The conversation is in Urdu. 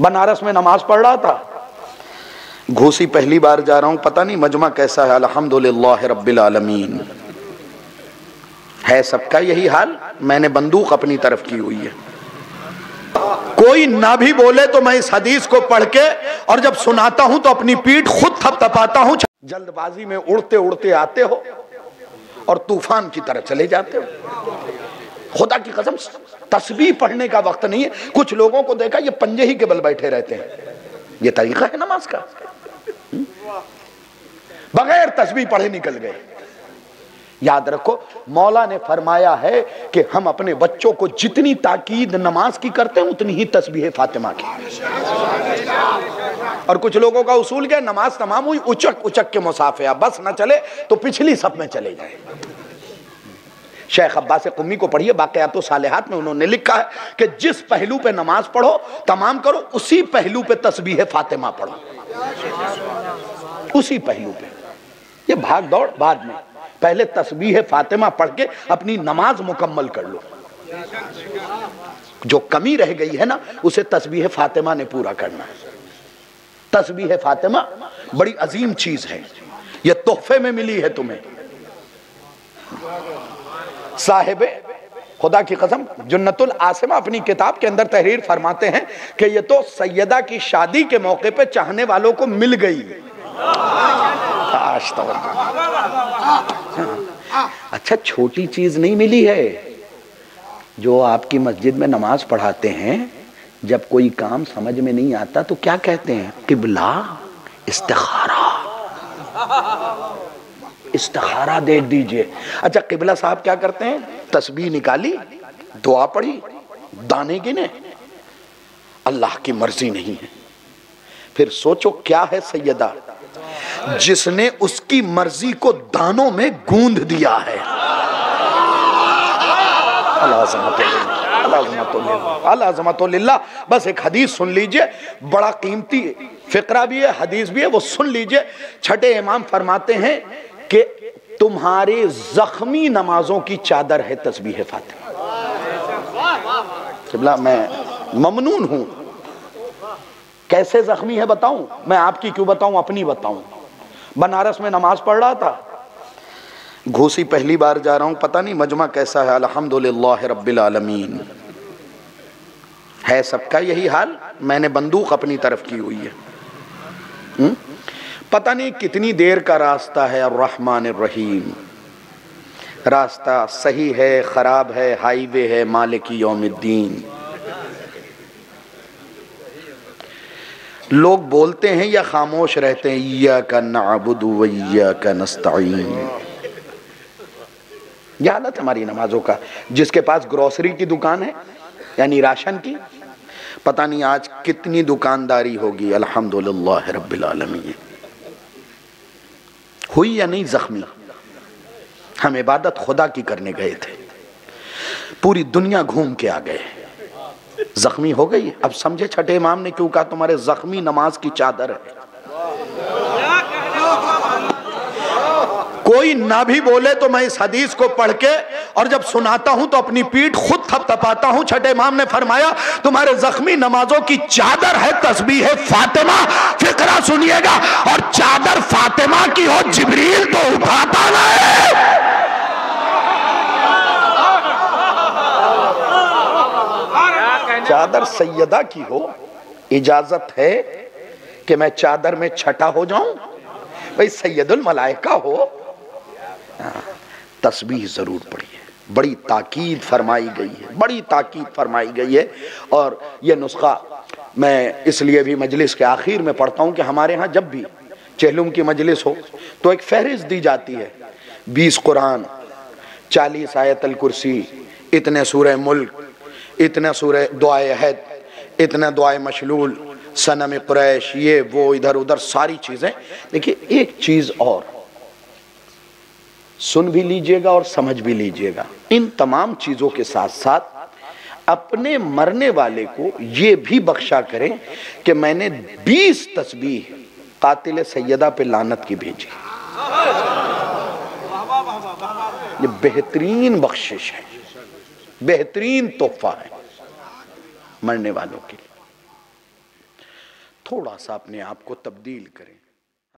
بنارس میں نماز پڑھ رہا تھا، گھوسی پہلی بار جا رہا ہوں، پتہ نہیں مجمع کیسا ہے، الحمدللہ رب العالمین ہے سب کا یہی حال، میں نے بندوق اپنی طرف کی ہوئی ہے۔ کوئی نہ بھی بولے تو میں اس حدیث کو پڑھ کے اور جب سناتا ہوں تو اپنی پیٹھ خود تھپ تھپاتا ہوں۔ جلد بازی میں اڑتے اڑتے آتے ہو اور طوفان کی طرح چلے جاتے ہو۔ خدا کی قسم تسبیح پڑھنے کا وقت نہیں ہے۔ کچھ لوگوں کو دیکھا یہ پنجے ہی کے بل بیٹھے رہتے ہیں، یہ طریقہ ہے نماز کا؟ بغیر تسبیح پڑھے نکل گئے۔ یاد رکھو مولا نے فرمایا ہے کہ ہم اپنے بچوں کو جتنی تاکید نماز کی کرتے ہیں اتنی ہی تسبیح فاطمہ کی۔ اور کچھ لوگوں کا اصول کیا، نماز تمام ہوئی اچک اچک کے مصافحہ، بس نہ چلے تو پچھلی صف میں چلے جائیں۔ شیخ عباس قمی کو پڑھیے باقیات و صالحات میں، انہوں نے لکھا ہے کہ جس پہلو پہ نماز پڑھو تمام کرو، اسی پہلو پہ تسبیح فاطمہ پڑھو، اسی پہلو پہ۔ یہ بھاگ دوڑ بعد میں، پہلے تسبیح فاطمہ پڑھ کے اپنی نماز مکمل کر لو۔ جو کمی رہ گئی ہے نا اسے تسبیح فاطمہ نے پورا کرنا ہے۔ تسبیح فاطمہ بڑی عظیم چیز ہے، یہ تحفے میں ملی ہے تمہیں۔ صاحب خدا کی قسم جنت العاصمہ اپنی کتاب کے اندر تحریر فرماتے ہیں کہ یہ تو سیدہ کی شادی کے موقع پہ چاہنے والوں کو مل گئی۔ اچھا چھوٹی چیز نہیں ملی ہے، جو آپ کی مسجد میں نماز پڑھاتے ہیں جب کوئی کام سمجھ میں نہیں آتا تو کیا کہتے ہیں؟ قبلہ استخارہ، استخارہ دے دیجئے۔ اچھا قبلہ صاحب کیا کرتے ہیں؟ تسبیح نکالی، دعا پڑھی، دانے گنے، اللہ کی مرضی نہیں ہے۔ پھر سوچو کیا ہے سیدہ جس نے اس کی مرضی کو دانوں میں گوندھ دیا ہے۔ العظمت للہ۔ بس ایک حدیث سن لیجئے، بڑا قیمتی فقرہ بھی ہے حدیث بھی ہے، وہ سن لیجئے۔ چھٹے امام فرماتے ہیں کہ تمہارے زخمی نمازوں کی چادر ہے تسبیح فاطمہ۔ قبلہ میں ممنون ہوں، کیسے زخمی ہے بتاؤں؟ میں آپ کی کیوں بتاؤں، اپنی بتاؤں۔ بنارس میں نماز پڑھ رہا تھا، گھوسی پہلی بار جا رہا ہوں، پتہ نہیں مجمع کیسا ہے، الحمدللہ رب العالمین ہے سب کا یہی حال، میں نے بندوق اپنی طرف کی ہوئی ہے۔ پتہ نہیں کتنی دیر کا راستہ ہے، الرحمن الرحیم، راستہ صحیح ہے خراب ہے، ہائی وے ہے، مالک یوم الدین۔ لوگ بولتے ہیں یا خاموش رہتے ہیں؟ ایاک نعبد و ایاک نستعین۔ یہ حالت ہماری نمازوں کا۔ جس کے پاس گروسری کی دکان ہے یعنی راشن کی، پتہ نہیں آج کتنی دکانداری ہوگی، الحمدللہ رب العالمین۔ ہوئی یا نہیں زخمی؟ ہم عبادت خدا کی کرنے گئے تھے، پوری دنیا گھوم کے آ گئے، زخمی ہو گئی۔ اب سمجھے چھٹے امام نے کیوں کہا تمہارے زخمی نماز کی چادر ہے۔ کوئی نہ بھی بولے تو میں اس حدیث کو پڑھ کے اور جب سناتا ہوں تو اپنی پیٹھ خود تھپ تھپاتا ہوں۔ چھٹے امام نے فرمایا تمہارے زخمی نمازوں کی چادر ہے تسبیح فاطمہ۔ فقرہ سنیے گا، اور چادر فاطمہ کی ہو جبریل تو اٹھاتا نہ ہے۔ چادر سیدہ کی ہو، اجازت ہے کہ میں چادر میں چھٹا ہو جاؤں؟ بھئی سید الملائکہ ہو، تسبیح ضرور پڑھی ہے، بڑی تاکید فرمائی گئی ہے، بڑی تاکید فرمائی گئی ہے۔ اور یہ نسخہ میں اس لیے بھی مجلس کے آخر میں پڑھتا ہوں کہ ہمارے ہاں جب بھی چہلم کی مجلس ہو تو ایک فہرست دی جاتی ہے، 20 قرآن، 40 آیت الکرسی، اتنے سورہ ملک، اتنا سورہ دعائے عہد، اتنا دعائے مشلول، صنم قریش، یہ وہ ادھر ادھر ساری چیزیں۔ دیکھیے ایک چیز اور سن بھی لیجئے گا اور سمجھ بھی لیجئے گا، ان تمام چیزوں کے ساتھ ساتھ اپنے مرنے والے کو یہ بھی بخشا کریں کہ میں نے 20 تسبیح قاتل سیدہ پہ لعنت کی بھیجی۔ یہ بہترین بخشش ہے، بہترین تحفہ ہے مرنے والوں کے لیے۔ تھوڑا سا اپنے آپ کو تبدیل کریں.